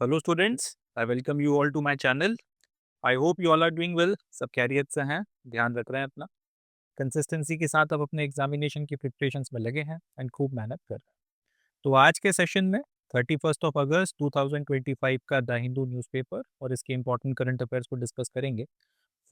Hello students, I welcome you all to my channel. I hope you all are doing well. सब खैरियत से हैं, ध्यान रख रहे हैं अपना। कंसिस्टेंसी के साथ अब अपने एग्जामिनेशन की प्रिपरेशंस में लगे हैं एंड खूब मेहनत कर रहे हैं। तो आज के सेशन में 31 अगस्त 2025 का द हिंदू न्यूज़पेपर और इसके इंपॉर्टेंट करंट अफेयर्स को डिस्कस करेंगे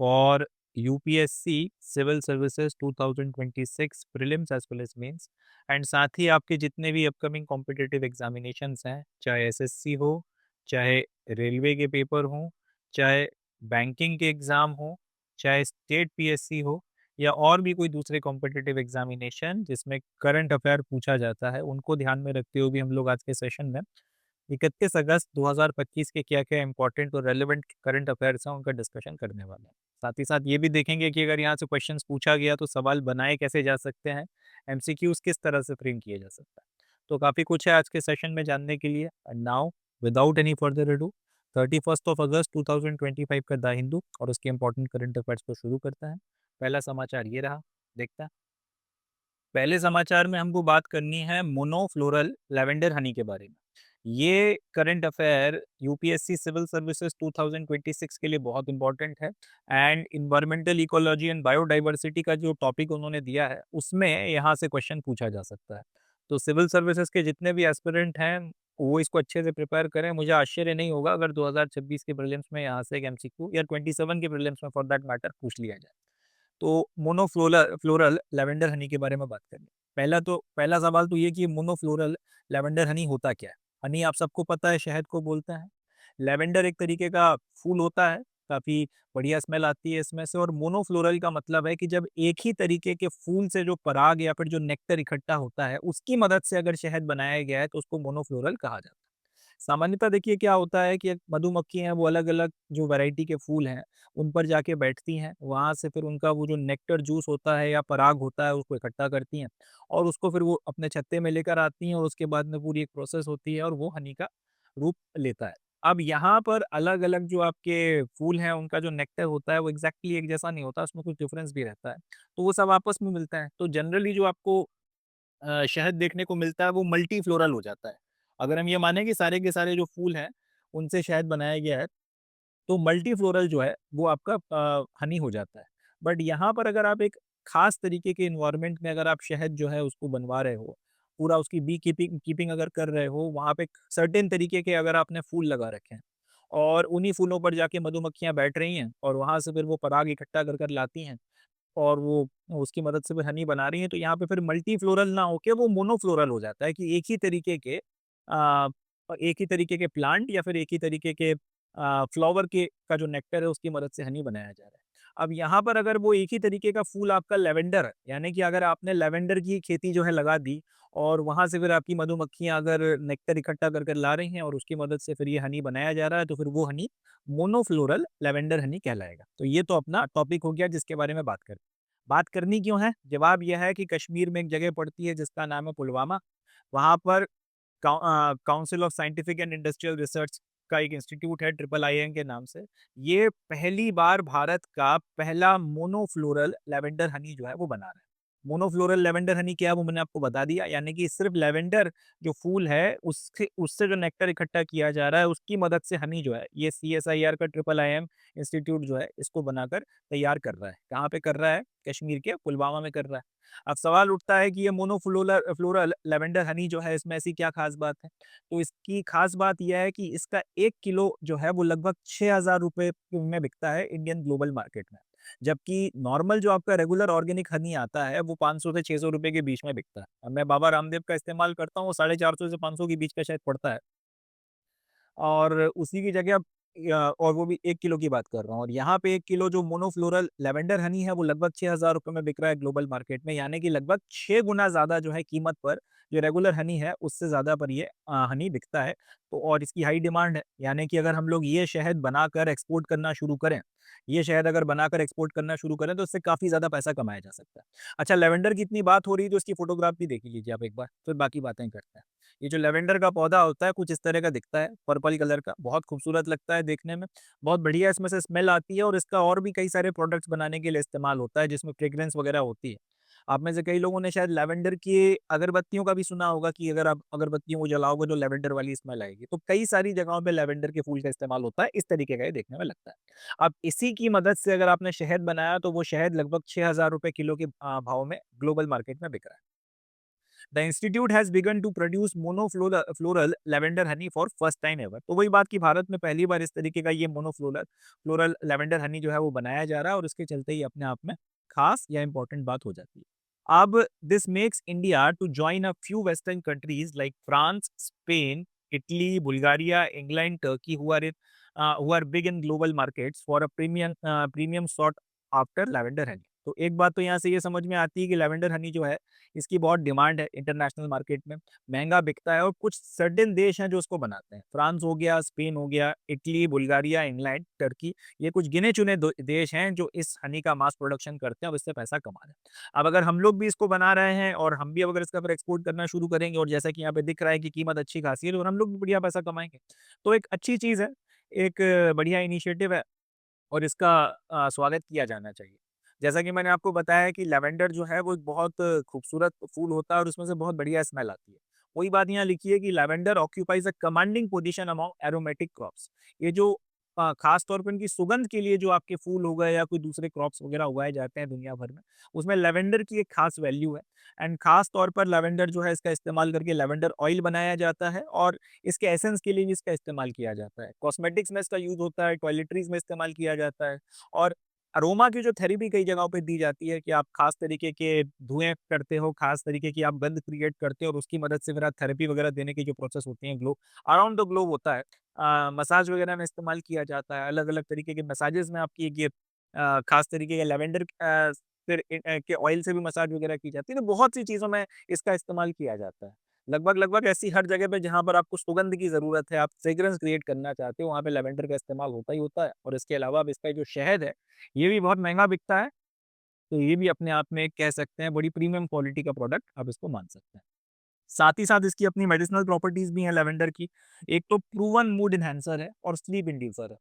for UPSC civil services 2026 prelims as well as mains. And साथ ही आपके जितने भी अपकमिंग कॉम्पिटिटिव एग्जामिनेशंस हैं, चाहे एसएससी हो, चाहे रेलवे के पेपर हों, चाहे बैंकिंग के एग्ज़ाम हो, चाहे स्टेट पीएससी हो, या और भी कोई दूसरे कॉम्पिटिटिव एग्जामिनेशन जिसमें करंट अफेयर पूछा जाता है, उनको ध्यान में रखते हुए भी हम लोग आज के सेशन में 31 अगस्त 2025 के क्या-क्या इंपॉर्टेंट और रेलेवेंट करंट अफेयर्स हैं, उनका डिस्कशन करने वाले हैं। साथ ही साथ ये भी देखेंगे कि अगर यहाँ से क्वेश्चंस पूछा गया तो सवाल बनाए कैसे जा सकते हैं, एमसीक्यूज़ किस तरह से फ्रेम किया जा सकता है। तो काफ़ी कुछ है आज के सेशन में जानने के लिए। And now without any further ado, 31 अगस्त 2025 का द हिंदू और उसके इंपॉर्टेंट करंट अफेयर्स को शुरू करता है। पहला समाचार ये रहा, देखते हैं। पहले समाचार में हमको बात करनी है मोनोफ्लोरल लैवेंडर हनी के बारे में। ये current affair UPSC civil services 2026 के लिए बहुत इंपॉर्टेंट है। And environmental ecology and biodiversity का जो टॉपिक उन्होंने दिया है, उसमें यहाँ से क्वेश्चन पूछा जा सकता है। तो सिविल सर्विसेज के जितने भी एस्पिरेंट हैं, वो इसको अच्छे से प्रिपेयर करें। मुझे आश्चर्य नहीं होगा अगर 2026 के प्रीलिम्स में यहाँ से एक एमसीक्यू या 27 के प्रीलिम्स में फॉर दैट मैटर पूछ लिया जाए। तो मोनोफ्लोरल फ्लोरल लैवेंडर हनी के बारे में बात करें। पहला सवाल तो ये कि मोनोफ्लोरल लैवेंडर हनी होता क्या है? हनी आप सबको पता है, शहद को बोलते हैं। लैवेंडर एक तरीके का फूल होता है, काफ़ी बढ़िया स्मेल आती है इसमें से। और मोनोफ्लोरल का मतलब है कि जब एक ही तरीके के फूल से जो पराग या फिर जो नेक्टर इकट्ठा होता है, उसकी मदद से अगर शहद बनाया गया है, तो उसको मोनोफ्लोरल कहा जाता है। सामान्यतः देखिए क्या होता है कि एक मधुमक्खी हैं, वो अलग-अलग जो वैरायटी के फूल हैं, उन पर जाके बैठती हैं। वहाँ से फिर उनका वो जो नेक्टर जूस होता है या पराग होता है, उसको इकट्ठा करती हैं और उसको फिर वो अपने छत्ते में लेकर आती हैं और उसके बाद में पूरी एक प्रोसेस होती है और वो हनी का रूप लेता है। अब यहाँ पर अलग-अलग जो आपके फूल हैं, उनका जो नेक्टर होता है, वो एग्ज़ैक्टली एक जैसा नहीं होता, उसमें कुछ डिफरेंस भी रहता है। तो वो सब आपस में मिलता है। तो जनरली जो आपको शहद देखने को मिलता है, वो मल्टी फ्लोरल हो जाता है। अगर हम ये माने कि सारे के सारे जो फूल हैं, उनसे शहद बनाया गया है, तो मल्टी फ्लोरल जो है, वो आपका हनी हो जाता है। बट यहाँ पर अगर आप एक खास तरीके के एनवायरनमेंट में अगर आप शहद जो है उसको बनवा रहे हो, पूरा उसकी बी कीपिंग कीपिंग अगर कर रहे हो, वहाँ पे सर्टेन तरीके के अगर आपने फूल लगा रखे हैं और उन्हीं फूलों पर जाके मधुमक्खियाँ बैठ रही हैं और वहाँ से फिर वो पराग इकट्ठा कर लाती हैं और वो उसकी मदद से फिर हनी बना रही हैं, तो यहाँ पे फिर मल्टी फ्लोरल ना होके वो मोनोफ्लोरल हो जाता है कि एक ही तरीके के प्लांट या फिर एक ही तरीके के फ्लावर के का जो नेक्टर है, उसकी मदद से हनी बनाया जा रहा है। अब यहाँ पर अगर वो एक ही तरीके का फूल आपका लैवेंडर है, यानी कि अगर आपने लैवेंडर की खेती जो है लगा दी और वहाँ से फिर आपकी मधुमक्खियाँ अगर नेक्टर इकट्ठा कर ला रही हैं और उसकी मदद से फिर ये हनी बनाया जा रहा है, तो फिर वो हनी मोनोफ्लोरल लैवेंडर हनी कहलाएगा। तो ये तो अपना टॉपिक हो गया जिसके बारे में बात करें। बात करनी क्यों है? जवाब यह है कि कश्मीर में एक जगह पड़ती है जिसका नाम है पुलवामा। वहाँ पर council of scientific and industrial research का एक इंस्टीट्यूट है, ट्रिपल आईएन के नाम से। ये पहली बार भारत का पहला मोनोफ्लोरल लैवेंडर हनी जो है वो बना रहा है। मोनोफ्लोरल लैवेंडर हनी क्या है वो मैंने आपको बता दिया, यानी कि सिर्फ लैवेंडर जो फूल है उससे उससे जो नेक्टर इकट्ठा किया जा रहा है, उसकी मदद से हनी जो है, ये सीएसआईआर का ट्रिपल आईएम इंस्टीट्यूट जो है इसको बनाकर तैयार कर रहा है। कहाँ पे कर रहा है? कश्मीर के पुलवामा में कर रहा है। अब सवाल उठता है कि ये मोनोफ्लोरल फ्लोरल लैवेंडर हनी जो है, इसमें ऐसी क्या खास बात है? तो इसकी खास बात यह है कि इसका 1 किलो जो है वो लगभग 6000 रुपए में बिकता है इंडियन ग्लोबल मार्केट में। जबकि नॉर्मल जो आपका रेगुलर ऑर्गेनिक हनी आता है, वो 500 से 600 रुपए के बीच में बिकता है। अब मैं बाबा रामदेव का इस्तेमाल करता हूँ, वो 450 से 500 के बीच का शायद पड़ता है। और उसी की जगह और वो भी 1 किलो की बात कर रहा हूँ, और यहाँ पे 1 किलो जो मोनोफ्लोरल लैवेंडर हनी है वो लगभग 6000 रुपए में बिक रहा है ग्लोबल मार्केट में, यानी कि लगभग 6 गुना ज़्यादा जो है कीमत पर जो रेगुलर हनी है उससे ज़्यादा पर ये हनी बिकता है। तो और इसकी हाई डिमांड है, यानी कि अगर हम लोग ये शहद बनाकर एक्सपोर्ट करना शुरू करें, ये शहद अगर बनाकर एक्सपोर्ट करना शुरू करें तो इससे काफ़ी ज़्यादा पैसा कमाया जा सकता है। अच्छा, लैवेंडर की इतनी बात हो रही है तो इसकी फ़ोटोग्राफ भी देख लीजिए आप एक बार, फिर बाकी बातें करते हैं। ये जो लैवेंडर का पौधा होता है कुछ इस तरह का दिखता है, पर्पल कलर का, बहुत खूबसूरत लगता है देखने में, बहुत बढ़िया इसमें से स्मेल आती है और इसका और भी कई सारे प्रोडक्ट्स बनाने के लिए इस्तेमाल होता है जिसमें फ्रेग्रेंस वगैरह होती है। आप में से कई लोगों ने शायद लैवेंडर की अगरबत्तियों का भी सुना होगा कि अगर आप अगरबत्तियों को जलाओगे तो लैवेंडर वाली स्मेल आएगी। तो कई सारी जगहों पे लैवेंडर के फूल का इस्तेमाल होता है, इस तरीके का ये देखने में लगता है। अब इसी की मदद से अगर आपने शहद बनाया तो वो शहद लगभग 6000 रुपए किलो के भाव में ग्लोबल मार्केट में बिक रहा है। The institute has begun to produce monofloral floral lavender honey for first time ever. तो वही बात कि भारत में पहली बार इस तरीके का ये मोनोफ्लोरल फ्लोरल लेवेंडर हनी जो है वो बनाया जा रहा है और उसके चलते ही अपने आप में खास या इंपॉर्टेंट बात हो जाती है। अब this makes India to join a few western countries like France, Spain, Italy, Bulgaria, England, Turkey who are big in global markets for a premium sought after lavender honey। तो एक बात तो यहाँ से ये समझ में आती है कि लैवेंडर हनी जो है इसकी बहुत डिमांड है इंटरनेशनल मार्केट में, महंगा बिकता है और कुछ सर्टेन देश हैं जो उसको बनाते हैं। फ्रांस हो गया, स्पेन हो गया, इटली, बुल्गारिया, इंग्लैंड, टर्की, ये कुछ गिने चुने देश हैं जो इस हनी का मास प्रोडक्शन करते हैं और इससे पैसा कमा रहे हैं। अब अगर हम लोग भी इसको बना रहे हैं और हम भी अगर इसका फिर एक्सपोर्ट करना शुरू करेंगे और जैसा कि यहाँ पे दिख रहा है कि कीमत अच्छी खासी है और हम लोग भी बढ़िया पैसा कमाएंगे, तो एक अच्छी चीज़ है, एक बढ़िया इनिशिएटिव है और इसका स्वागत किया जाना चाहिए। जैसा कि मैंने आपको बताया कि लैवेंडर जो है वो एक बहुत खूबसूरत फूल होता है और उसमें से बहुत बढ़िया स्मेल आती है। वही बात यहाँ लिखी है कि लैवेंडर ऑक्यूपाइज अ commanding position among aromatic crops. ये जो खास तौर पे इनकी सुगंध के लिए जो आपके फूल हो गए या कोई दूसरे क्रॉप्स वगैरह उगाए जाते हैं दुनिया भर में, उसमें लैवेंडर की एक खास वैल्यू है। एंड खास तौर पर लैवेंडर जो है इसका इस्तेमाल करके लैवेंडर ऑयल बनाया जाता है और इसके एसेंस के लिए भी इसका इस्तेमाल किया जाता है। कॉस्मेटिक्स में इसका यूज़ होता है, टॉयलेटरीज़ में इस्तेमाल किया जाता है और अरोमा की जो थेरेपी कई जगहों पे दी जाती है कि आप खास तरीके के धुएँ करते हो, खास तरीके की आप गंध क्रिएट करते हो और उसकी मदद से फिर आप थेरेपी वगैरह देने की जो प्रोसेस होती है ग्लो अराउंड द ग्लोब होता है। मसाज वगैरह में इस्तेमाल किया जाता है, अलग-अलग तरीके के मसाजेज़ में आपकी ये खास तरीके के लैवेंडर फिर के ऑयल से भी मसाज वगैरह की जाती है, तो बहुत सी चीज़ों में इसका इस्तेमाल किया जाता है। लगभग-लगभग ऐसी हर जगह पे जहाँ पर आपको सुगंध की ज़रूरत है, आप फ्रेग्रेंस क्रिएट करना चाहते हो, वहाँ पे लैवेंडर का इस्तेमाल होता ही होता है और इसके अलावा अब इसका जो शहद है, ये भी बहुत महँगा बिकता है, तो ये भी अपने आप में एक कह सकते हैं बड़ी प्रीमियम क्वालिटी का प्रोडक्ट आप इसको मान सकते हैं। साथ ही साथ इसकी अपनी मेडिसिनल प्रॉपर्टीज़ भी हैं लैवेंडर की। एक तो प्रूवन मूड एनहांसर है और स्लीप इंड्यूसर है।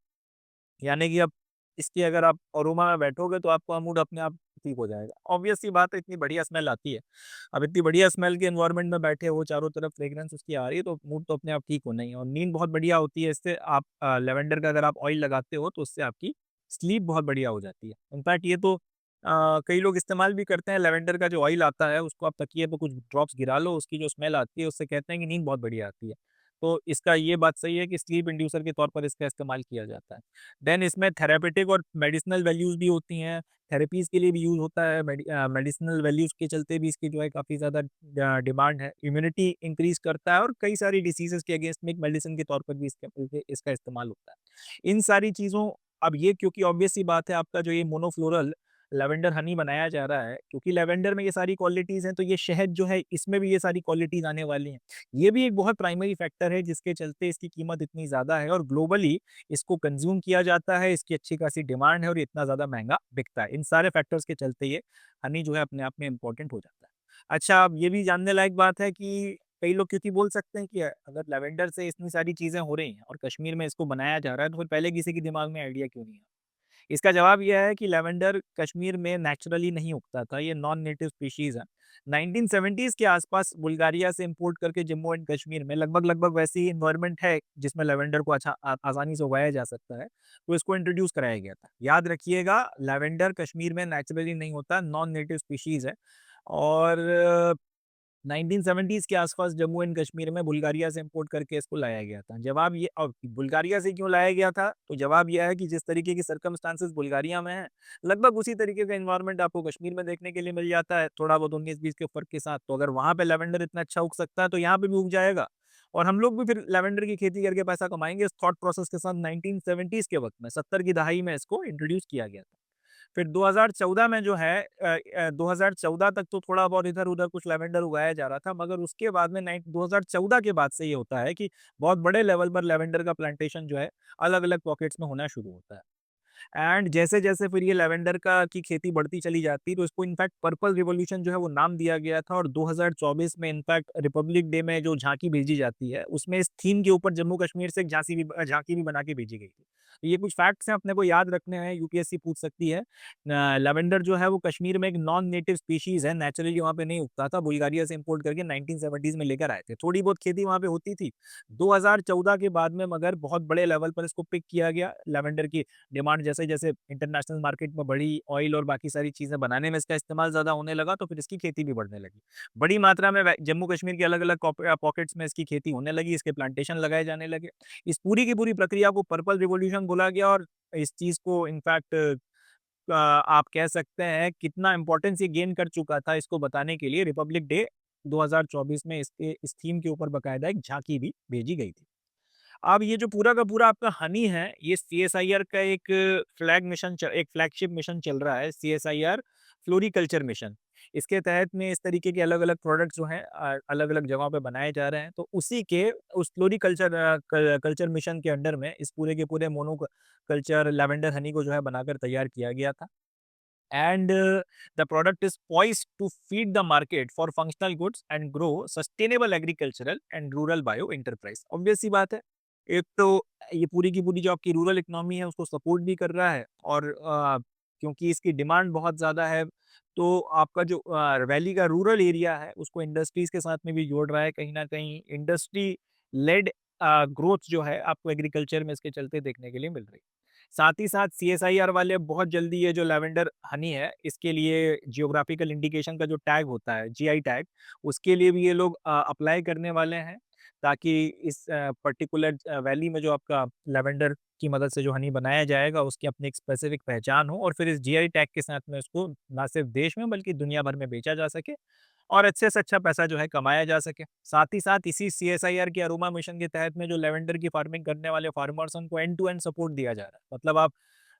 यानी कि अब इसकी अगर आप अरोमा में बैठोगे तो आपका मूड अपने आप ठीक हो जाएगा। ऑब्वियस सी बात है, इतनी बढ़िया स्मेल आती है। अब इतनी बढ़िया स्मेल के एनवायरनमेंट में बैठे हो, चारों तरफ फ्रेग्रेंस उसकी आ रही है तो मूड तो अपने आप ठीक होना ही है और नींद बहुत बढ़िया होती है इससे। आप लैवेंडर का अगर आप ऑयल लगाते हो तो उससे आपकी स्लीप बहुत बढ़िया हो जाती है। इनफैक्ट ये तो कई लोग इस्तेमाल भी करते हैं, लैवेंडर का जो ऑयल आता है उसको आप तकिए पे कुछ ड्रॉप्स गिरा लो, उसकी जो स्मेल आती है उससे कहते हैं कि नींद बहुत बढ़िया आती है। तो इसका ये बात सही है कि स्लीप इंड्यूसर के तौर पर इसका इस्तेमाल किया जाता है। देन इसमें थेरेपेटिक और मेडिसिनल वैल्यूज़ भी होती हैं, थेरेपीज़ के लिए भी यूज़ होता है, मेडिसिनल वैल्यूज़ के चलते भी इसकी जो है काफ़ी ज़्यादा डिमांड है। इम्यूनिटी इंक्रीज़ करता है और कई सारी डिसीज़ेज़ के अगेंस्ट में एक मेडिसिन के तौर पर भी इसका इस्तेमाल होता है। इन सारी चीज़ों अब ये क्योंकि ऑब्वियस सी बात है आपका जो ये मोनोफ्लोरल लैवेंडर हनी बनाया जा रहा है, क्योंकि लैवेंडर में ये सारी क्वालिटीज़ हैं, तो ये शहद जो है इसमें भी ये सारी क्वालिटीज़ आने वाली हैं। ये भी एक बहुत प्राइमरी फैक्टर है जिसके चलते इसकी कीमत इतनी ज़्यादा है और ग्लोबली इसको कंज़्यूम किया जाता है, इसकी अच्छी खासी डिमांड है और ये इतना ज़्यादा महँगा बिकता है। इन सारे फैक्टर्स के चलते ये हनी जो है अपने आप में इम्पोर्टेंट हो जाता है। अच्छा, अब ये भी जानने लायक बात है कि कई लोग क्योंकि बोल सकते हैं कि अगर लैवेंडर से इतनी सारी चीज़ें हो रही हैं और कश्मीर में इसको बनाया जा रहा है, तो फिर पहले किसी के दिमाग में आइडिया क्यों नहीं आया? इसका जवाब यह है कि लैवेंडर कश्मीर में नेचुरली नहीं उगता था, ये नॉन नेटिव स्पीशीज़ है। 1970s के आसपास बुल्गारिया से इंपोर्ट करके जम्मू एंड कश्मीर में लगभग वैसी ही एनवायरनमेंट है जिसमें लैवेंडर को अच्छा आसानी से उगाया जा सकता है, तो इसको इंट्रोड्यूस कराया गया था। याद रखिएगा, लैवेंडर कश्मीर में नेचुरली नहीं होता, नॉन नेटिव स्पीशीज़ है और 1970s के आसपास जम्मू एंड कश्मीर में बुल्गारिया से इंपोर्ट करके इसको लाया गया था। जवाब ये अब बुल्गारिया से क्यों लाया गया था? तो जवाब ये है कि जिस तरीके की सर्कमस्टांसेस बुल्गारिया में हैं, लगभग उसी तरीके का एनवायरनमेंट आपको कश्मीर में देखने के लिए मिल जाता है, थोड़ा बहुत 19-20 के फ़र्क के साथ। तो अगर वहाँ पे लैवेंडर इतना अच्छा उग सकता है, तो यहाँ पे भी उग जाएगा और हम लोग भी फिर लैवेंडर की खेती करके पैसा कमाएँगे। इस थॉट प्रोसेस के साथ 1970s के वक़्त में, 70 की दहाई में इसको इंट्रोड्यूस किया गया था। फिर 2014 में जो है 2014 तक तो थोड़ा बहुत इधर-उधर कुछ लैवेंडर उगाया जा रहा था, मगर उसके बाद में 2014 के बाद से ये होता है कि बहुत बड़े लेवल पर लैवेंडर का प्लांटेशन जो है, अलग-अलग पॉकेट्स में होना शुरू होता है। एंड जैसे-जैसे फिर ये लैवेंडर का की खेती बढ़ती चली जाती है, तो इसको इनफैक्ट पर्पल रिवॉल्यूशन जो है वो नाम दिया गया था और 2024 में इनफैक्ट रिपब्लिक डे में जो झांकी भेजी जाती है, उसमें इस थीम के ऊपर जम्मू कश्मीर से एक झांकी भी बना के भेजी गई थी। ये कुछ फैक्ट्स हैं अपने को याद रखने हैं, यूपीएससी पूछ सकती है। लेवेंडर जो है वो कश्मीर में एक नॉन नेटिव स्पीशीज है, नेचुरली वहाँ पे नहीं उगता था, बुल्गारिया से इंपोर्ट करके 1970s में लेकर आए थे। थोड़ी बहुत खेती वहाँ पे होती थी 2014 के बाद में, मगर बहुत बड़े लेवल पर इसको पिक किया गया। लेवेंडर की डिमांड जैसे जैसे इंटरनेशनल मार्केट में बढ़ी, ऑयल और बाकी सारी चीजें बनाने में इसका इस्तेमाल ज्यादा होने लगा, तो फिर इसकी खेती भी बढ़ने लगी। बड़ी मात्रा में जम्मू कश्मीर के अलग अलग पॉकेट्स में इसकी खेती होने लगी, इसके प्लांटेशन लगाए जाने लगे। इस पूरी की पूरी प्रक्रिया को पर्पल रिवॉल्यूशन बोला गया, और इस चीज को इनफैक्ट आप कह सकते हैं कितना इंपॉर्टेंस ये गेन कर चुका था, इसको बताने के लिए रिपब्लिक डे 2024 में इसके इस थीम के ऊपर बकायदा एक झांकी भी भेजी गई थी। अब ये जो पूरा का पूरा आपका हनी है, ये सीएसआईआर का एक एक फ्लैगशिप मिशन चल रहा है, सीएसआईआर फ्लोरिकल्चर मिशन। इसके तहत में इस तरीके के अलग-अलग प्रोडक्ट्स जो हैं अलग-अलग जगहों पे बनाए जा रहे हैं। तो उसी के उस फ्लोरिकल्चर कल्चर मिशन के अंडर में इस पूरे के पूरे मोनो कल्चर लैवेंडर हनी को जो है बनाकर तैयार किया गया था। And the product is poised to feed the market for functional goods and grow sustainable agricultural and rural bio enterprise। Obvious सी बात है, एक तो ये पूरी की पूरी जो आपकी रूरल इकोनॉमी है उसको सपोर्ट भी कर रहा है, और क्योंकि इसकी डिमांड बहुत ज़्यादा है, तो आपका जो वैली का रूरल एरिया है उसको इंडस्ट्रीज के साथ में भी जोड़ रहा है। कहीं ना कहीं इंडस्ट्री लेड ग्रोथ जो है आपको एग्रीकल्चर में इसके चलते देखने के लिए मिल रही है। साथ ही साथ सीएसआईआर वाले बहुत जल्दी ये जो लैवेंडर हनी है इसके लिए जियोग्राफिकल इंडिकेशन का जो टैग होता है, जीआई टैग, उसके लिए भी ये लोग अप्लाई करने वाले हैं, ताकि इस पर्टिकुलर वैली में जो आपका लैवेंडर की मदद से जो हनी बनाया जाएगा उसकी अपनी एक स्पेसिफिक पहचान हो, और फिर इस जीआई टैग के साथ में उसको ना सिर्फ देश में बल्कि दुनिया भर में बेचा जा सके और अच्छे से अच्छा पैसा जो है कमाया जा सके। साथ ही साथ इसी सीएसआईआर के अरोमा मिशन के तहत में जो लेवेंडर की फार्मिंग करने वाले फार्मर्स उनको एंड टू एंड सपोर्ट दिया जा रहा है। मतलब आप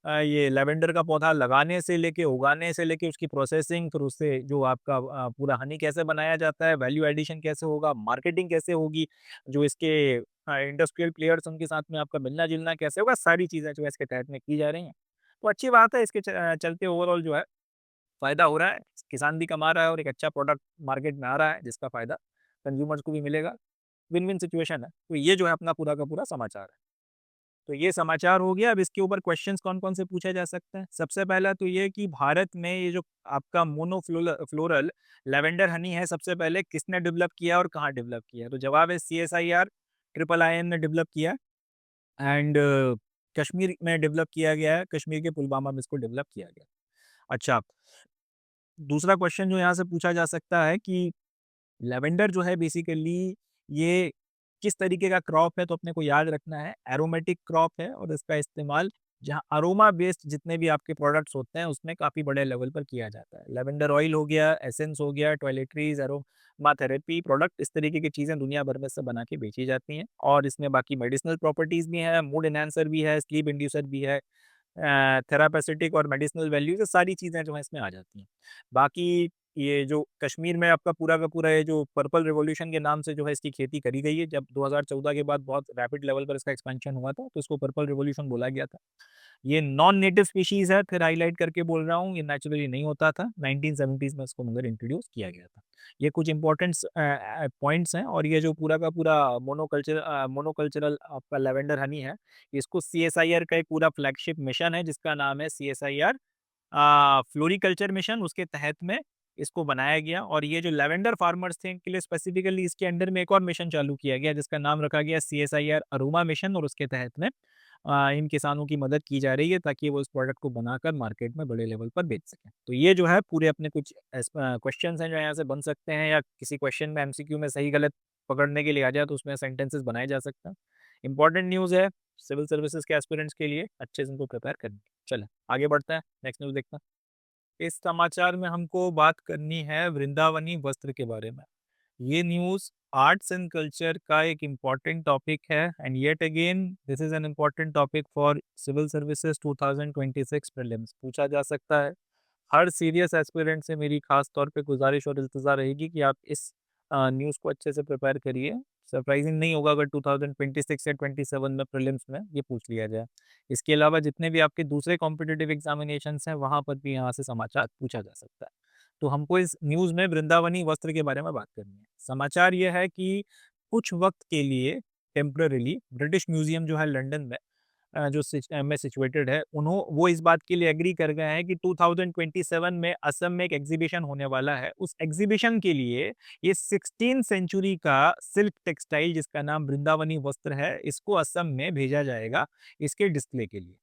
ये लेवेंडर का पौधा लगाने से लेके उगाने से लेके उसकी प्रोसेसिंग, फिर उससे जो आपका पूरा हनी कैसे बनाया जाता है, वैल्यू एडिशन कैसे होगा, मार्केटिंग कैसे होगी, जो इसके इंडस्ट्रियल प्लेयर्स उनके साथ में आपका मिलना जुलना कैसे होगा, सारी चीज़ें जो है इसके तहत में की जा रही हैं। तो अच्छी बात है, इसके चलते ओवरऑल जो है फ़ायदा हो रहा है, किसान भी कमा रहा है और एक अच्छा प्रोडक्ट मार्केट में आ रहा है जिसका फ़ायदा कंज्यूमर्स को भी मिलेगा। विन-विन सिचुएशन है। तो ये जो है अपना पूरा का पूरा समाचार है। तो ये समाचार हो गया, अब इसके ऊपर क्वेश्चंस कौन-कौन से पूछे जा सकते हैं। सबसे पहला तो ये कि भारत में ये जो आपका फ्लोरल लैवेंडर हनी है, सबसे पहले किसने डेवलप किया और कहाँ डेवलप किया? तो जवाब है सीएसआईआर ट्रिपल आईएम ने डेवलप किया, एंड कश्मीर में डेवलप किया गया है, कश्मीर के पुलवामा में इसको डेवलप किया गया। अच्छा, दूसरा क्वेश्चन जो यहाँ से पूछा जा सकता है कि लेवेंडर जो है बेसिकली ये किस तरीके का क्रॉप है, तो अपने को याद रखना है एरोमेटिक क्रॉप है, और इसका इस्तेमाल जहाँ अरोमा बेस्ड जितने भी आपके प्रोडक्ट्स होते हैं उसमें काफ़ी बड़े लेवल पर किया जाता है। लेवेंडर ऑयल हो गया, एसेंस हो गया, टॉयलेटरीज, अरोमा थेरेपी प्रोडक्ट, इस तरीके की चीज़ें दुनिया भर में से बना के बेची जाती हैं, और इसमें बाकी मेडिसिनल प्रॉपर्टीज़ भी हैं, मूड एनहांसर भी है, स्लीप इंड्यूसर भी है, थेरापेसिटिक और मेडिसिनल वैल्यूज, ये सारी चीज़ें जो हैं इसमें आ जाती हैं। बाकी ये जो कश्मीर में आपका पूरा का पूरा ये जो पर्पल रिवॉल्यूशन के नाम से जो है इसकी खेती करी गई है, जब 2014 के बाद बहुत रैपिड लेवल पर इसका एक्सपेंशन हुआ था, तो इसको पर्पल रिवॉल्यूशन बोला गया था। ये नॉन नेटिव स्पीशीज़ है, फिर हाइलाइट करके बोल रहा हूँ, ये नेचुरली नहीं होता था, 1970s में इसको मगर इंट्रोड्यूस किया गया था। ये कुछ इंपॉर्टेंट्स पॉइंट्स हैं, और ये जो पूरा का पूरा मोनोकल्चरल आपका लैवेंडर हनी है, इसको सीएसआईआर का एक पूरा फ्लैगशिप मिशन है जिसका नाम है सीएसआईआर फ्लोरिकल्चर मिशन, उसके तहत में इसको बनाया गया। और ये जो लैवेंडर फार्मर्स थे इनके लिए स्पेसिफिकली इसके अंडर में एक और मिशन चालू किया गया जिसका नाम रखा गया सीएसआईआर अरोमा मिशन, और उसके तहत में इन किसानों की मदद की जा रही है ताकि वो इस प्रोडक्ट को बनाकर मार्केट में बड़े लेवल पर बेच सकें। तो ये जो है पूरे अपने कुछ क्वेश्चंस हैं जो यहाँ से बन सकते हैं, या किसी क्वेश्चन में एमसीक्यू में सही गलत पकड़ने के लिए आ जाए तो उसमें सेंटेंसेस बनाए जा सकते हैं। इंपॉर्टेंट न्यूज़ है सिविल सर्विसेज के एस्पिरेंट्स के लिए, अच्छे से इनको प्रिपेयर करनी। चलें आगे बढ़ते हैं, नेक्स्ट न्यूज़ देखते हैं। इस समाचार में हमको बात करनी है वृंदावनी वस्त्र के बारे में। ये न्यूज़ आर्ट्स एंड कल्चर का एक इम्पॉर्टेंट टॉपिक है, and yet again this is an important topic for civil services 2026 prelims. पूछा जा सकता है। हर सीरियस एस्पिरेंट से मेरी खास तौर पे गुजारिश और इल्तजा रहेगी कि आप इस न्यूज़ को अच्छे से प्रिपेयर करिए। सरप्राइजिंग नहीं होगा अगर 2026 या 27 में प्रीलिम्स में ये पूछ लिया जाए। इसके अलावा जितने भी आपके दूसरे कॉम्पिटिटिव एग्जामिनेशंस हैं वहाँ पर भी यहाँ से समाचार पूछा जा सकता है। तो हमको इस न्यूज़ में वृंदावनी वस्त्र के बारे में बात करनी है। समाचार ये है कि कुछ वक्त के लिए टेम्पररीली ब्रिटिश म्यूजियम जो है लंदन में में सिचुएटेड है, वो इस बात के लिए एग्री कर गए हैं कि 2027 में असम में एक एग्जीबिशन होने वाला है। उस एग्जीबिशन के लिए ये 16 सेंचुरी का सिल्क टेक्सटाइल जिसका नाम वृंदावनी वस्त्र है, इसको असम में भेजा जाएगा इसके डिस्प्ले के लिए।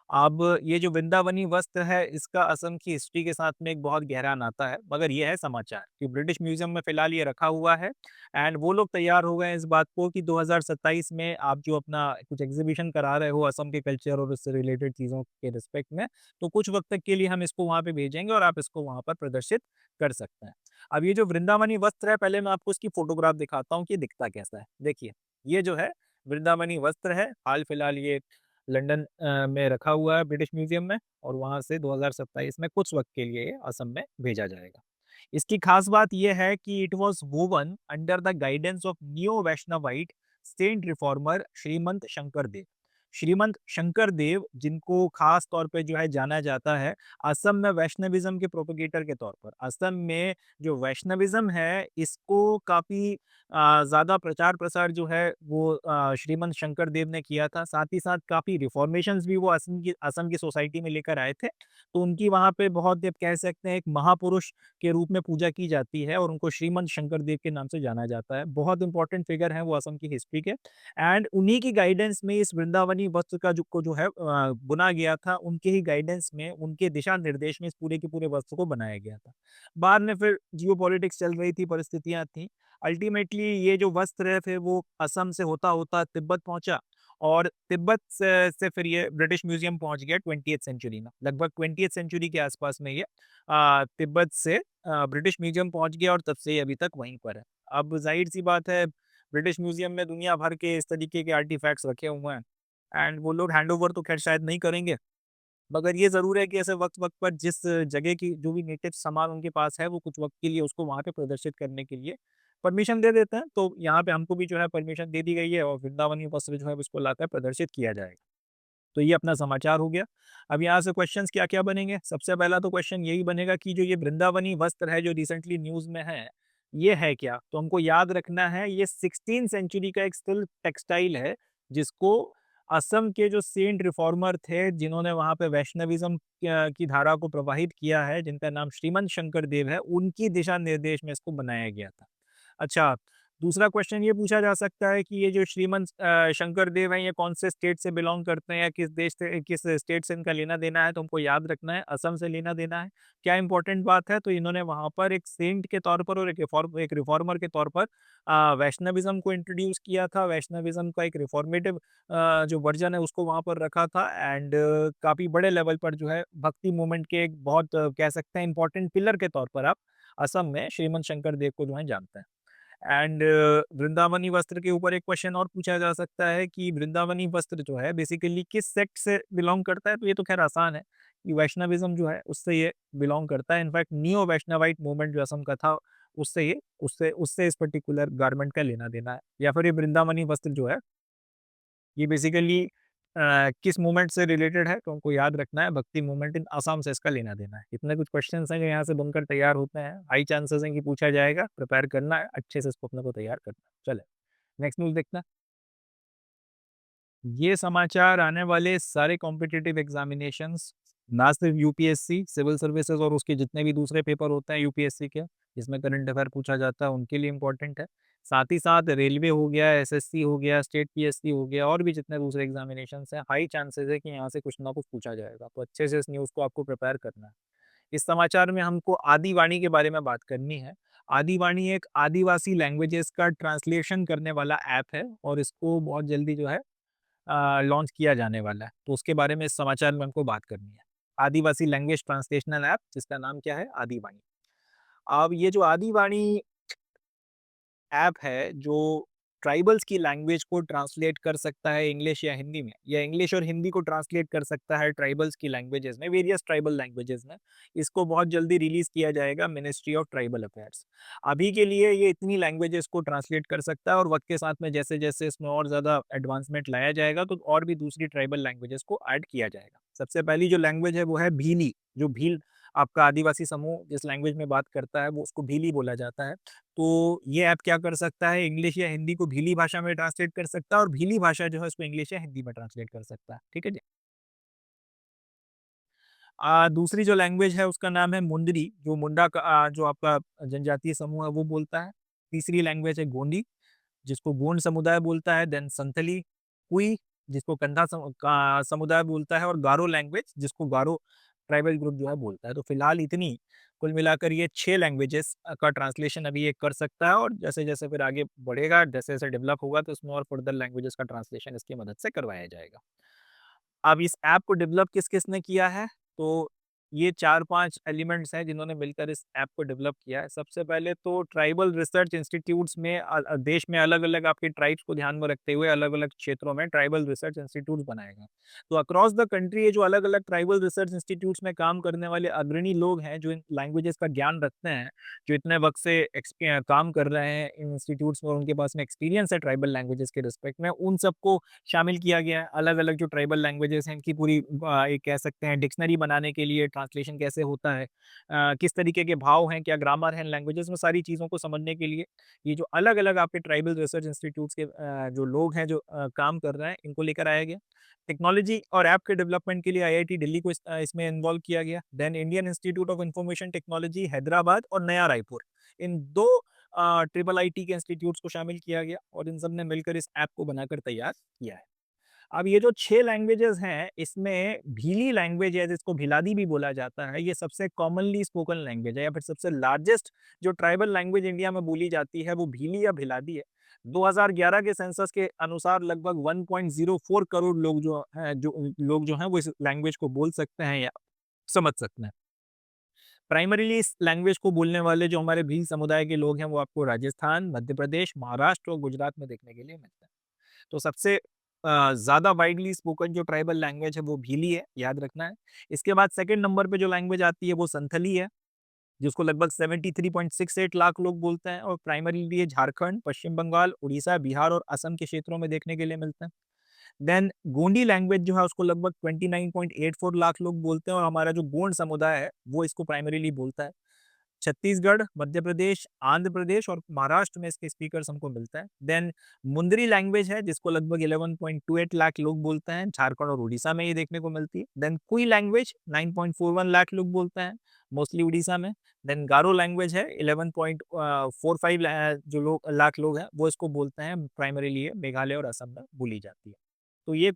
अब ये जो वृंदावनी वस्त्र है, इसका असम की हिस्ट्री के साथ में एक बहुत गहरा नाता है, मगर ये है समाचार कि ब्रिटिश म्यूजियम में फिलहाल ये रखा हुआ है एंड वो लोग तैयार हो गए हैं इस बात को कि 2027 में आप जो अपना कुछ एग्जीबिशन करा रहे हो असम के कल्चर और उससे रिलेटेड चीज़ों के रिस्पेक्ट में, तो कुछ वक्त तक के लिए हम इसको वहाँ पे भेजेंगे और आप इसको वहाँ पर प्रदर्शित कर सकते हैं। अब ये जो वृंदावनी वस्त्र है, पहले मैं आपको इसकी फोटोग्राफ दिखाता हूँ कि दिखता कैसा है। देखिए, ये जो है वृंदावनी वस्त्र है, हाल फिलहाल ये लंदन में रखा हुआ है ब्रिटिश म्यूजियम में और वहाँ से 2027 में कुछ वक्त के लिए असम में भेजा जाएगा। इसकी खास बात यह है कि it was woven under the guidance of neo Vaishnavite saint reformer Srimanta Sankar Dev. Srimanta Sankar Dev, जिनको खास तौर पे जो है जाना जाता है असम में वैष्णविज्म के प्रोपेगेटर के तौर पर। असम में जो वैष्णविज्म है, इसको काफी ज्यादा प्रचार प्रसार जो है वो श्रीमंत शंकर देव ने किया था। साथ ही साथ काफी रिफॉर्मेशंस भी वो असम की सोसाइटी में लेकर आए थे। तो उनकी वहाँ पे बहुत आप कह सकते हैं एक महापुरुष के रूप में पूजा की जाती है और उनको श्रीमंत शंकर देव के नाम से जाना जाता है। बहुत इंपॉर्टेंट फिगर है वो असम की हिस्ट्री के एंड उन्हीं की गाइडेंस में इस वृंदावनी वस्त्र का जो है बुना गया था। उनके ही गाइडेंस में, उनके दिशा निर्देश में इस पूरे के पूरे वस्त्र को बनाया गया था। बाद में फिर जियो पॉलिटिक्स चल रही थी, परिस्थितियां थी। अल्टीमेटली ये जो वस्त्र है फिर वो असम से होता होता तिब्बत पहुंचा और तिब्बत से फिर ये ब्रिटिश म्यूजियम पहुंच गया 20th सेंचुरी में। लगभग 20th सेंचुरी के आसपास में ये तिब्बत से ब्रिटिश म्यूजियम पहुंच गया और तब से ये अभी तक वहीं पर है। अब जाहिर सी बात है, ब्रिटिश म्यूजियम में दुनिया भर के इस तरीके के आर्टिफैक्ट्स रखे हुए हैं एंड वो लोग हैंडओवर तो खैर शायद नहीं करेंगे, मगर ये ज़रूर है कि ऐसे वक्त-वक्त पर जिस जगह की जो भी नेटिव सामान उनके पास है, वो कुछ वक़्त के लिए उसको वहाँ पे प्रदर्शित करने के लिए परमिशन दे देते हैं। तो यहाँ पे हमको भी जो है परमिशन दे दी गई है और वृंदावनी वस्त्र जो है उसको लाकर प्रदर्शित किया जाएगा। तो ये अपना समाचार हो गया। अब यहाँ से क्वेश्चंस क्या-क्या बनेंगे? सबसे पहला तो क्वेश्चन यही बनेगा कि जो ये वृंदावनी वस्त्र है, जो रिसेंटली न्यूज़ में है, ये है क्या? तो हमको याद रखना है ये 16th सेंचुरी का एक सिल्क टेक्सटाइल है, जिसको असम के जो सेंट रिफॉर्मर थे, जिन्होंने वहाँ पे वैष्णविज़्म की धारा को प्रवाहित किया है, जिनका नाम श्रीमंत शंकर देव है, उनकी दिशा निर्देश में इसको बनाया गया था। अच्छा, दूसरा क्वेश्चन ये पूछा जा सकता है कि ये जो श्रीमंत शंकर देव हैं, ये कौन से स्टेट से बिलॉन्ग करते हैं या किस देश से, किस स्टेट से इनका लेना-देना है? तो हमको याद रखना है, असम से लेना-देना है। क्या इंपॉर्टेंट बात है, तो इन्होंने वहाँ पर एक सेंट के तौर पर और एक रिफॉर्मर के तौर पर वैष्णविज़्म को इंट्रोड्यूस किया था। वैष्णविज़्म का एक रिफॉर्मेटिव जो वर्जन है, उसको वहाँ पर रखा था एंड काफ़ी बड़े लेवल पर जो है भक्ति मूवमेंट के एक बहुत कह सकते हैं इंपॉर्टेंट पिलर के तौर पर आप असम में श्रीमंत शंकर देव को जो है जानते हैं। एंड वृंदावनी वस्त्र के ऊपर एक क्वेश्चन और पूछा जा सकता है कि वृंदावनी वस्त्र जो है बेसिकली किस सेक्ट से बिलोंग करता है? तो ये तो खैर आसान है कि वैष्णविज्म जो है उससे ये बिलोंग करता है। इनफैक्ट नियो वैष्णवाइट मूवमेंट जो असम का था, उससे ये उससे उससे इस पर्टिकुलर गारमेंट का लेना देना है। या फिर ये वृंदावनी वस्त्र जो है ये बेसिकली किस मूवमेंट से रिलेटेड है, तो हमको याद रखना है भक्ति मूवमेंट इन असम से इसका लेना देना है। इतने कुछ क्वेश्चंस हैं जो यहाँ से बनकर तैयार होते हैं। हाई चांसेस हैं कि पूछा जाएगा, प्रिपेयर करना है, अच्छे से इसको अपने को तैयार करना है। चले, नेक्स्ट न्यूज़ देखते हैं। ये समाचार आने वाले सारे कॉम्पिटिटिव एग्जामिनेशंस, ना सिर्फ यूपीएससी, सिविल सर्विसेज और उसके जितने भी दूसरे पेपर होते हैं यूपीएससी के, जिसमें करंट अफेयर पूछा जाता है, उनके लिए इम्पोर्टेंट है। साथ ही साथ रेलवे हो गया, एसएससी हो गया, स्टेट पीएससी हो गया और भी जितने दूसरे एग्जामिनेशंस हैं, हाई चांसेस है कि यहाँ से कुछ ना कुछ पूछा जाएगा। तो अच्छे से इस न्यूज़ को आपको प्रिपेयर करना है। इस समाचार में हमको आदिवाणी के बारे में बात करनी है। आदिवाणी एक आदिवासी लैंग्वेजेस का ट्रांसलेशन करने वाला ऐप है और इसको बहुत जल्दी जो है लॉन्च किया जाने वाला है। तो उसके बारे में इस समाचार में हमको बात करनी है। आदिवासी लैंग्वेज ट्रांसलेशनल ऐप जिसका नाम क्या है? आदिवाणी। अब ये जो आदिवाणी ऐप है जो ट्राइबल्स की लैंग्वेज को ट्रांसलेट कर सकता है इंग्लिश या हिंदी में, या इंग्लिश और हिंदी को ट्रांसलेट कर सकता है ट्राइबल्स की लैंग्वेजेस में, वेरियस ट्राइबल लैंग्वेजेस में। इसको बहुत जल्दी रिलीज किया जाएगा मिनिस्ट्री ऑफ ट्राइबल अफेयर्स। अभी के लिए ये इतनी लैंग्वेजेस को ट्रांसलेट कर सकता है और वक्त के साथ में जैसे जैसे इसमें और ज़्यादा एडवांसमेंट लाया जाएगा तो और भी दूसरी ट्राइबल लैंग्वेजेस को ऐड किया जाएगा। सबसे पहली जो लैंग्वेज है वो है भीली, जो भील आपका आदिवासी समूह जिस लैंग्वेज में बात करता है वो उसको भीली बोला जाता है। तो ये ऐप क्या कर सकता है, इंग्लिश या हिंदी को भीली भाषा में ट्रांसलेट कर सकता है और भीली भाषा जो है उसको इंग्लिश या हिंदी में ट्रांसलेट कर सकता है। ठीक है जी। दूसरी जो लैंग्वेज है उसका नाम है मुंडरी, जो मुंडा का जो आपका जनजातीय समूह है वो बोलता है। तीसरी लैंग्वेज है गोंडी, जिसको गोंड समुदाय बोलता है। देन संथली, कुई, जिसको कंधा समुदाय बोलता है, और गारो लैंग्वेज, जिसको गारो ट्राइबल ग्रुप जो है बोलता है। तो फिलहाल इतनी कुल मिलाकर ये 6 लैंग्वेजेस का ट्रांसलेशन अभी ये कर सकता है, और जैसे-जैसे फिर आगे बढ़ेगा, जैसे-जैसे डेवलप होगा तो उसमें और फर्दर लैंग्वेजेस का ट्रांसलेशन इसकी मदद से करवाया जाएगा। अब इस ऐप को डेवलप किस-किसने किया है? तो ये 4-5 एलिमेंट्स हैं जिन्होंने मिलकर इस ऐप को डेवलप किया है। सबसे पहले तो ट्राइबल रिसर्च इंस्टीट्यूट्स में देश में अलग-अलग आपके ट्राइब्स को ध्यान में रखते हुए अलग-अलग क्षेत्रों में ट्राइबल रिसर्च इंस्टीट्यूट्स बनाए गए। तो अक्रॉस द कंट्री ये जो अलग-अलग ट्राइबल रिसर्च इंस्टीट्यूट्स में काम करने वाले अग्रणी लोग हैं, जो इन लैंग्वेजेस का ज्ञान रखते हैं, जो इतने वक़्त से काम कर रहे हैं इन इंस्टीट्यूट्स में और उनके पास में एक्सपीरियंस है ट्राइबल लैंग्वेजेस के रिस्पेक्ट में, उन सबको शामिल किया गया है। अलग-अलग जो ट्राइबल लैंग्वेजेस हैं इनकी पूरी एक कह सकते हैं डिक्शनरी बनाने के लिए ट्रांसलेशन कैसे होता है, किस तरीके के भाव हैं, क्या ग्रामर है इन लैंग्वेजेस में, सारी चीज़ों को समझने के लिए ये जो अलग-अलग आपके ट्राइबल रिसर्च इंस्टीट्यूट्स के जो लोग हैं जो काम कर रहे हैं इनको लेकर आया गया। टेक्नोलॉजी और ऐप के डेवलपमेंट के लिए आईआईटी दिल्ली को इसमें इन्वॉल्व किया गया। Then Indian Institute of Information Technology Hyderabad और नया रायपुर, इन 2 ट्रिपल आईटी के इंस्टीट्यूट्स को शामिल किया गया और इन सब ने मिलकर इस ऐप को बनाकर तैयार किया है। अब ये जो 6 लैंग्वेजेस हैं, इसमें भीली लैंग्वेज है जिसको भिलादी भी बोला जाता है, ये सबसे कॉमनली स्पोकन लैंग्वेज है या फिर सबसे लार्जेस्ट जो ट्राइबल लैंग्वेज इंडिया में बोली जाती है वो भीली या भिलादी है। 2011 के सेंसस के अनुसार लगभग 1.04 करोड़ लोग जो हैं वो इस लैंग्वेज को बोल सकते हैं या समझ सकते हैं। प्राइमरीली इस लैंग्वेज को बोलने वाले जो हमारे भील समुदाय के लोग हैं वो आपको राजस्थान, मध्य प्रदेश, महाराष्ट्र और गुजरात में देखने के लिए मिलते हैं। तो सबसे ज़्यादा वाइडली स्पोकन जो ट्राइबल लैंग्वेज है वो भीली है, याद रखना है। इसके बाद सेकंड नंबर पे जो लैंग्वेज आती है वो संथली है, जिसको लगभग 73.68 लाख लोग बोलते हैं और प्राइमरीली ये झारखंड, पश्चिम बंगाल, उड़ीसा, बिहार और असम के क्षेत्रों में देखने के लिए मिलते हैं। देन गोंडी लैंग्वेज जो है उसको लगभग 29.84 लाख लोग बोलते हैं और हमारा जो गोंड समुदाय है वो इसको प्राइमरीली बोलता है। छत्तीसगढ़, मध्य प्रदेश, आंध्र प्रदेश और महाराष्ट्र में इसके स्पीकर्स हमको मिलता है। देन मुंदरी लैंग्वेज है जिसको लगभग 11.28 लाख लोग बोलते हैं, झारखंड और उड़ीसा में ये देखने को मिलती है। देन कुई लैंग्वेज 9.41 लाख लोग बोलते हैं, मोस्टली उड़ीसा में। देन गारो लैंग्वेज है 11.45 जो लोग लाख लोग हैं वो इसको बोलते हैं, प्राइमरीली ये मेघालय और असम में बोली जाती है। तो ये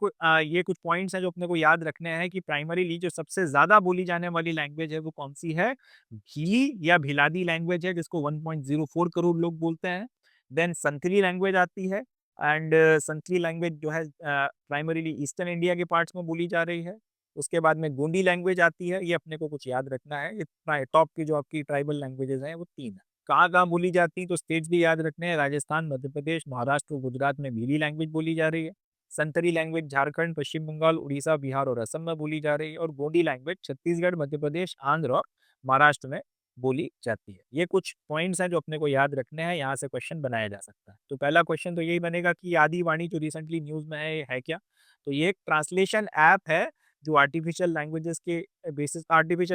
कुछ पॉइंट्स हैं जो अपने को याद रखने हैं कि प्राइमरीली जो सबसे ज़्यादा बोली जाने वाली लैंग्वेज है वो कौन-सी है? भीली या भिलादी लैंग्वेज है जिसको 1.04 करोड़ लोग बोलते हैं। देन संथली लैंग्वेज आती है एंड संथली लैंग्वेज जो है प्राइमरीली ईस्टर्न इंडिया के पार्ट्स में बोली जा रही है। उसके बाद में गोंडी लैंग्वेज आती है, ये अपने को कुछ याद रखना है। ये टॉप की जो आपकी ट्राइबल लैंग्वेजेज़ हैं वो 3 है। कहाँ-कहाँ बोली जाती हैं तो स्टेट्स भी याद रखने हैं, राजस्थान, मध्य प्रदेश, महाराष्ट्र और गुजरात में भीली लैंग्वेज बोली जा रही है। संतरी लैंग्वेज झारखंड, पश्चिम बंगाल, उड़ीसा, बिहार और असम में बोली जा रही है और गोंडी लैंग्वेज छत्तीसगढ़, मध्य प्रदेश, आंध्र और महाराष्ट्र में बोली जाती है। ये कुछ पॉइंट्स हैं जो अपने को याद रखने हैं, यहाँ से क्वेश्चन बनाया जा सकता है। तो पहला क्वेश्चन तो यही बनेगा कि आदि वाणी जो रिसेंटली न्यूज़ में है, ये है क्या? तो ये एक ट्रांसलेशन ऐप है जो आर्टिफिशियल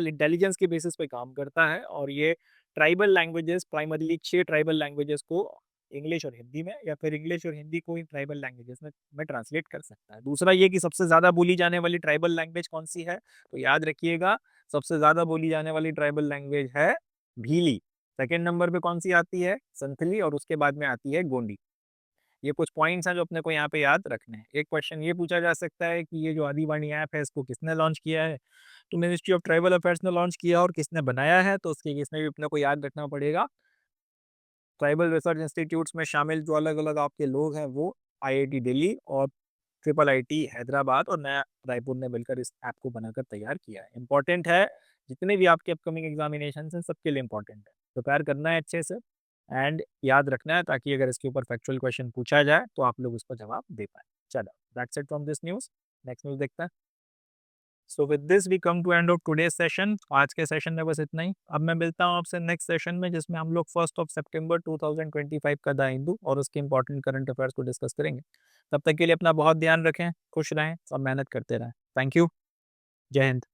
इंटेलिजेंस के बेसिस पे काम करता है और ये tribal languages primarily 6 tribal languages को इंग्लिश और हिंदी में या फिर इंग्लिश और हिंदी को इन ट्राइबल लैंग्वेजेस में ट्रांसलेट कर सकता है। दूसरा ये कि सबसे ज़्यादा बोली जाने वाली ट्राइबल लैंग्वेज कौन-सी है? तो याद रखिएगा सबसे ज़्यादा बोली जाने वाली ट्राइबल लैंग्वेज है भीली। सेकंड नंबर पे कौन-सी आती है? संथली और उसके बाद में आती है गोंडी। ये कुछ पॉइंट्स हैं जो अपने को यहाँ पे याद रखने हैं। एक क्वेश्चन ये पूछा जा सकता है कि ये जो आदिवाणी ऐप है इसको किसने लॉन्च किया है? तो मिनिस्ट्री ऑफ ट्राइबल अफेयर्स ने लॉन्च किया और किसने बनाया है? तो उसके केस में भी अपने को याद रखना पड़ेगा। ट्राइबल रिसर्च इंस्टीट्यूट्स में शामिल जो अलग-अलग आपके लोग हैं वो आईआईटी दिल्ली और ट्रिपल आईटी हैदराबाद और नया रायपुर ने मिलकर इस ऐप को बनाकर तैयार किया है। इम्पोर्टेंट है, जितने भी आपके अपकमिंग एग्जामिनेशंस हैं सबके लिए इम्पोर्टेंट है। प्रिपेयर करना है अच्छे से एंड याद रखना है ताकि अगर इसके ऊपर फैक्चुअल क्वेश्चन पूछा जाए तो आप लोग उसका जवाब दे पाएँ। चलो, that's it from this news. Next news देखते हैं। So with this we come to end of today's session. आज के सेशन में बस इतना ही। अब मैं मिलता हूँ आपसे नेक्स्ट सेशन में जिसमें हम लोग 1 सितंबर 2025 का द हिंदू और उसके इंपॉर्टेंट करंट अफेयर्स को डिस्कस करेंगे। तब तक के लिए अपना बहुत ध्यान रखें, खुश रहें और मेहनत करते रहें। Thank you. जय हिंद।